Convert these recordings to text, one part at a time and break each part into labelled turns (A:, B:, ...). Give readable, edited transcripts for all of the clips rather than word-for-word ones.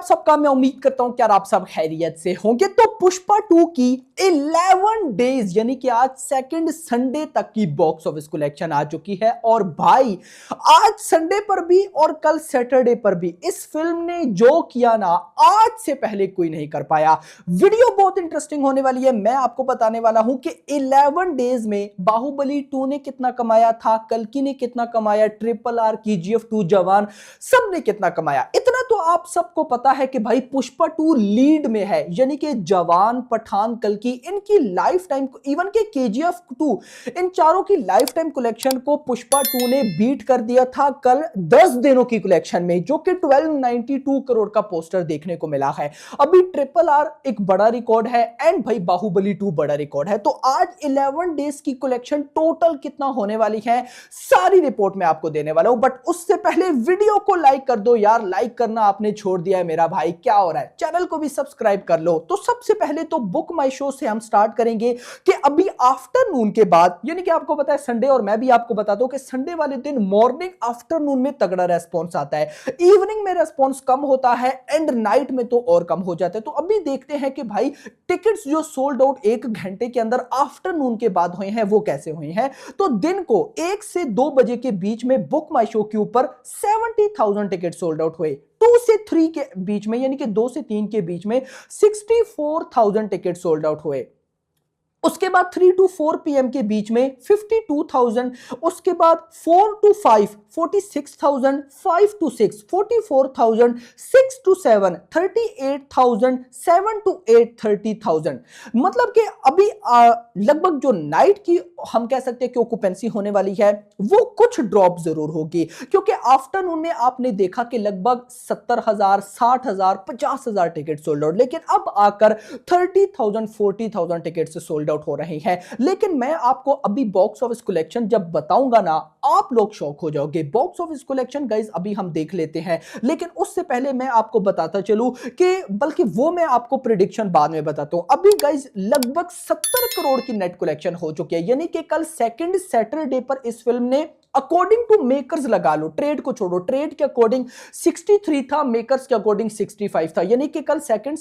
A: आप सबका? मैं उम्मीद करता हूं कि यार आप सब खैरियत से होंगे। तो पुष्पा 2 की 11 डेज यानी कि आज सेकंड संडे तक की बॉक्स ऑफिस कलेक्शन आ चुकी है। और भाई आज संडे पर भी और कल सैटरडे पर भी इस फिल्म ने जो किया ना, आज से पहले कोई नहीं कर पाया। वीडियो बहुत इंटरेस्टिंग होने वाली है। मैं आपको बताने वाला हूं कि 11 डेज में बाहुबली 2 ने कितना कमाया था, कल्कि ने कितना कमाया, RRR, KGF 2, जवान सब ने कितना कमाया। इतना तो आप सबको पता है कि भाई पुष्पा 2 लीड में है, यानी कि जवान, पठान, कल्कि इनकी लाइफ टाइम, इवन के KGF 2, इन चारों की लाइफ टाइम कलेक्शन को पुष्पा 2 ने बीट कर दिया था कल 10 दिनों की कलेक्शन में, जो कि 1292 करोड़ का पोस्टर देखने को मिला है। अभी RRR एक बड़ा रिकॉर्ड है एंड भाई बाहुबली 2 बड़ा रिकॉर्ड है। तो आज 11 डेज की कलेक्शन टोटल कितना होने वाली है, सारी रिपोर्ट मैं आपको देने वाला हूं। बट उससे पहले वीडियो को लाइक कर दो यार, लाइक करना आपने छोड़ दिया है मेरा भाई, क्या हो रहा है? चैनल को भी सब्सक्राइब कर लो। तो सबसे पहले तो बुक माई शो से हम स्टार्ट करेंगे कि अभी आफ्टरनून के बाद, यानी कि आपको पता है संडे, और मैं भी आपको बता दूं कि संडे वाले दिन मॉर्निंग आफ्टरनून में तगड़ा रेस्पॉन्स आता है, इवनिंग में रेस्पॉन्स कम होता है एंड नाइट में तो और कम हो जाता है। तो अभी देखते हैं कि भाई टिकट्स जो सोल्ड आउट 1 घंटे के अंदर आफ्टरनून के बाद हुए हैं वो कैसे हुए हैं। तो दिन को 1 से 2 बजे के बीच में बुक माई शो के ऊपर 70,000 टिकट सोल्ड आउट हुए। 2 से 3 के बीच में, यानी कि 2 से 3 के बीच में 64,000 टिकट सोल्ड आउट हुए। उसके बाद 3 to 4 PM के बीच में 52,000, उसके बाद 4 to 5 46,000, 5 to 6 44,000, 6 to 7 38,000, 7 to 8 30,000। मतलब कि अभी लगभग जो नाइट की हम कह सकते हैं कि ऑक्यूपेंसी होने वाली है वो कुछ ड्रॉप जरूर होगी, क्योंकि आफ्टरनून में आपने देखा कि लगभग 70,000, 60,000, 50,000 टिकट सोल्ड आउट, लेकिन अब आकर 30,000, 40,000 टिकट से सोल्ड आउट हो रही है। लेकिन मैं आपको अभी बॉक्स ऑफिस कलेक्शन जब बताऊंगा ना, आप लोग शॉक हो जाओगे। बॉक्स ऑफिस कलेक्शन गाइस अभी हम देख लेते हैं, लेकिन उससे पहले मैं आपको बताता चलूं कि, बल्कि वो मैं आपको प्रेडिक्शन बाद में बताता हूं। अभी गाइस लगभग 70 करोड़ की नेट कलेक्शन हो चुकी है, यानी कि कल सेकंड सैटरडे पर इस फिल्म ने अकॉर्डिंग टू मेकर्स, लगा लो, ट्रेड को छोड़ो, ट्रेड के अकॉर्डिंग 63 था, मेकर्स के अकॉर्डिंग 65 था, यानी कि कल सेकंड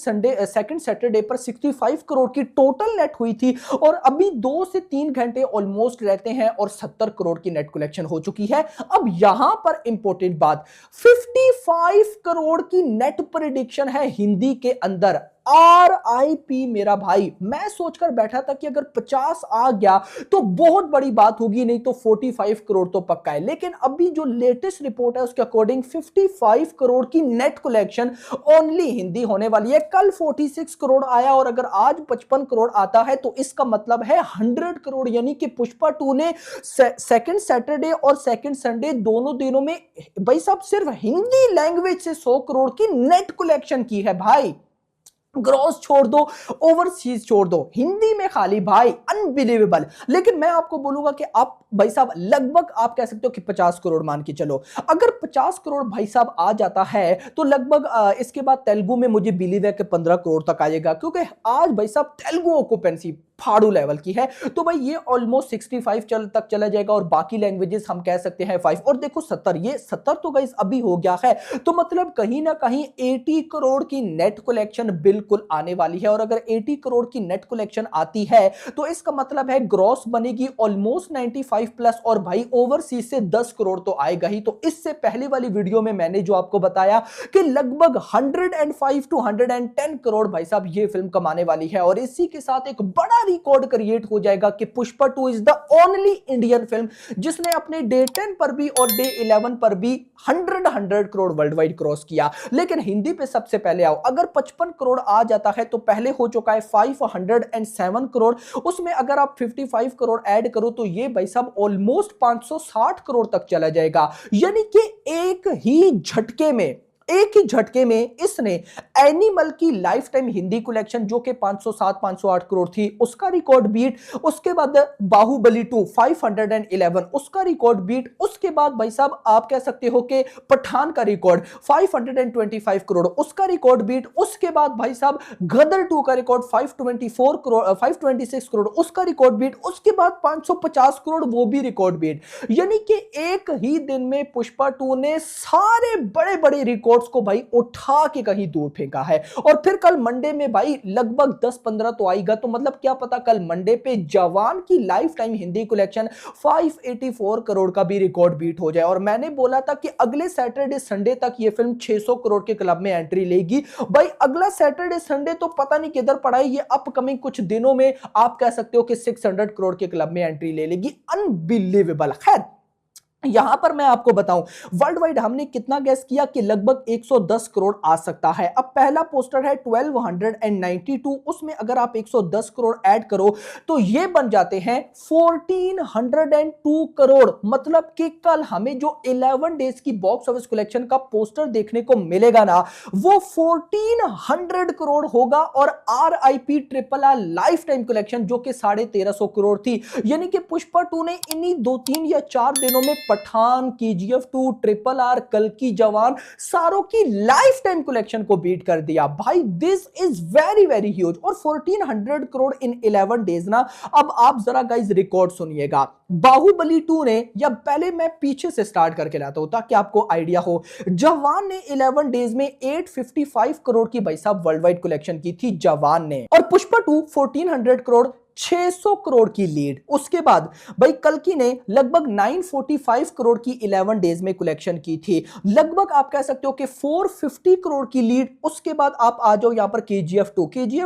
A: सैटरडे पर 65 करोड़ की टोटल नेट हुई थी। और अभी 2 से 3 घंटे ऑलमोस्ट रहते हैं और 70 करोड़ की नेट कलेक्शन हो चुकी है। अब यहां पर इंपॉर्टेंट बात, 55 करोड़ की नेट प्रेडिक्शन है हिंदी के अंदर। RIP मेरा भाई, मैं सोचकर बैठा था कि अगर 50 आ गया तो बहुत बड़ी बात होगी, नहीं तो 45 करोड़ तो पक्का है। लेकिन अभी जो लेटेस्ट रिपोर्ट है उसके अकॉर्डिंग 55 करोड़ की नेट कलेक्शन ओनली हिंदी होने वाली है। कल 46 करोड़ आया और अगर आज 55 करोड़ आता है तो इसका मतलब है 100 करोड़, यानी कि पुष्पा 2 ने सेकंड सैटरडे और सेकंड संडे दोनों दिनों में भाई साहब सिर्फ हिंदी लैंग्वेज से 100 करोड़ की नेट कलेक्शन की है भाई। ग्रॉस छोड़ दो, ओवरसीज छोड़ दो, हिंदी में खाली भाई अनबिलीवेबल। लेकिन मैं आपको बोलूंगा कि आप भाई साहब लगभग आप कह सकते हो कि 50 करोड़ मान के चलो। अगर 50 करोड़ भाई साहब आ जाता है तो लगभग इसके बाद तेलुगु में मुझे बिलीव है कि 15 करोड़ तक आएगा, क्योंकि आज भाई साहब तेलुगु ऑक्यूपेंसी फाड़ू लेवल की है। तो भाई ये ऑलमोस्ट 65 तक चला जाएगा और बाकी लैंग्वेजेस हम कह सकते हैं 5। और देखो 70, ये 70 तो गाइस अभी हो गया है, तो मतलब कहीं ना कहीं 80 करोड़ की नेट कलेक्शन बिल्कुल आने वाली है। और अगर 80 करोड़ की नेट कलेक्शन आती है तो इसका मतलब है ग्रॉस बनेगी ऑलमोस्ट 95 प्लस, और भाई ओवरसीज से 10 करोड़ तो आएगा ही। तो इससे पहले वाली वीडियो में मैंने जो आपको बताया कि लगभग 105 to 110 करोड़ भाई साहब ये फिल्म कमाने वाली है। और इसी के साथ एक बड़ा रिकॉर्ड क्रिएट हो जाएगा कि Pushpa 2 is the only Indian film जिसने अपने डे 10 पर भी और डे 11 पर भी 100 करोड़ वर्ल्ड वाइड क्रॉस किया। लेकिन हिंदी पे सबसे पहले आओ, अगर 55 करोड़ आ जाता है तो पहले हो चुका है 507 करोड़, उसमें अगर आप 55 करोड़ ऐड करो तो ये भाई साहब ऑलमोस्ट 560 करोड़ तक चला जाएगा। यानी कि एक ही झटके में इसने एनिमल की लाइफ टाइम हिंदी कलेक्शन जो कि 507 508 करोड़ थी उसका रिकॉर्ड बीट, उसके बाद बाहुबली 2 511 उसका रिकॉर्ड बीट, उसके बाद भाई साहब आप कह सकते हो कि पठान का रिकॉर्ड 525 करोड़ उसका रिकॉर्ड बीट, उसके बाद भाई साहब गदर 2 का रिकॉर्ड 524 करोड़ 526 करोड़ उसका रिकॉर्ड बीट, उसके बाद 550 करोड़ वो भी रिकॉर्ड बीट। यानी कि एक ही दिन में पुष्पा 2 ने सारे बड़े बड़े रिकॉर्ड रिकॉर्ड्स को भाई उठा के कहीं दूर फेंका है। और फिर कल मंडे में भाई लगभग 10-15 तो आएगा, तो मतलब क्या पता कल मंडे पे जवान की life time Hindi collection 584 crore का भी रिकॉर्ड बीट हो जाए। और मैंने बोला था कि अगले सैटरडे संडे तक ये फिल्म 600 करोड़ के क्लब में एंट्री लेगी। भाई अगला सैटरडे संडे तो पता नहीं किधर पड़ा है, ये अपकमिंग कुछ दिनों में आप कह सकते हो कि 600 करोड़ के क्लब में एंट्री ले लेगी। अनबिलीवेबल। खैर यहां पर मैं आपको बताऊं वर्ल्ड वाइड हमने कितना गैस किया कि लगभग 110 करोड़ आ सकता है। अब पहला पोस्टर है 1292, उसमें अगर आप 110 करोड़ ऐड करो तो ये बन जाते हैं 1402 करोड़। मतलब कि कल हमें जो 11 डेज की बॉक्स ऑफिस कलेक्शन का पोस्टर देखने को मिलेगा ना, वो 1400 करोड़ होगा। और RIP RRR life time collection जो कि 1350 करोड़ थी, यानी कि पुष्पा 2 ने इन्हीं 2-3 या 4 दिनों में पठान, KGF 2, RRR, कल की जवान सारों की लाइफ टाइम कलेक्शन को बीट कर दिया। भाई this is very very huge. और 1400 करोड़ इन 11 डेज ना। अब आप जरा गाइस रिकॉर्ड सुनिएगा। बाहुबली 2 ने, या पहले मैं पीछे से स्टार्ट करके लाता हूं ताकि आपको आइडिया हो। जवान ने 11 डेज में 855 करोड़ की भाई साहब वर्ल्ड वाइड कलेक्शन की थी जवान ने। और पुष्पा 2 1400 करोड़, 600 करोड़ की लीड। उसके बाद भाई कल्कि ने लगभग 945 करोड़ की 11 डेज में कलेक्शन की थी। लगभग आप कह सकते हो कि 450 करोड़ की लीड। उसके बाद आप आ जाओ यहां पर KGF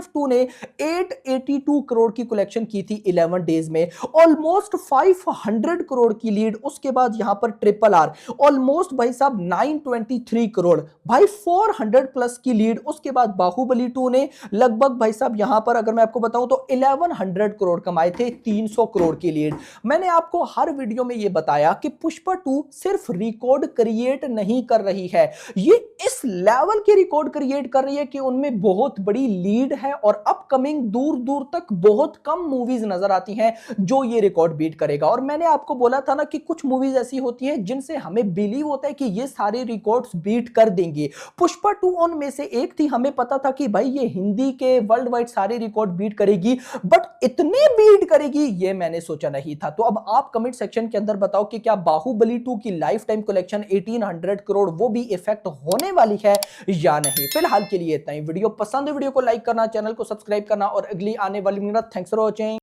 A: 2 ने 882 करोड़ की कलेक्शन की थी 11 डेज में, ऑलमोस्ट 500 करोड़ की लीड। उसके बाद यहां पर RRR ऑलमोस्ट भाई साहब 923 करोड़, भाई 400 प्लस की लीड। उसके बाद बाहुबली 2 ने लगभग भाई साहब यहां पर अगर मैं आपको बताऊं तो 1100 करोड़ कमाए थे, 300 करोड़ की लीड। मैंने आपको हर वीडियो में यह बताया कि पुष्पा 2 सिर्फ रिकॉर्ड क्रिएट नहीं कर रही है, ये इस लेवल के रिकॉर्ड क्रिएट कर रही है कि उनमें बहुत बड़ी लीड है। और अपकमिंग दूर दूर तक बहुत कम मूवीज नजर आती हैं जो ये रिकॉर्ड बीट करेगा। और मैंने आपको बोला था ना कि कुछ मूवीज ऐसी होती हैं जिनसे हमें बिलीव होता है कि ये सारे रिकॉर्ड्स बीट कर देंगे। पुष्पा 2 उनमें से एक थी। हमें पता था कि भाई ये हिंदी के वर्ल्ड वाइड सारे रिकॉर्ड बीट करेगी, बट इतने बीट करेगी ये मैंने सोचा नहीं था। तो अब आप कमेंट सेक्शन के अंदर बताओ कि क्या बाहुबली 2 की लाइफ टाइम कलेक्शन 1800 करोड़ वो भी इफेक्ट होने वाली है या नहीं। फिलहाल के लिए इतना ही। वीडियो पसंद है वीडियो को लाइक करना, चैनल को सब्सक्राइब करना और अगली आने वाली मिनट। Thanks for watching.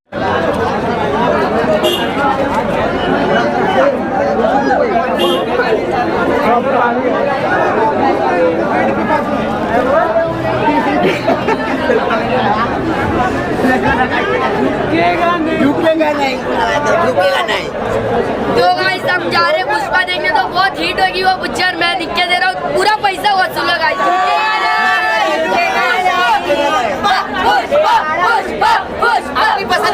B: रुकेगा नहीं। तो गाइस हम जा रहे पुष्पा देखने, तो बहुत हिट होगी वो पिक्चर। मैं लिख के दे रहा हूँ, पूरा पैसा वसूल गाइस। पुष्पा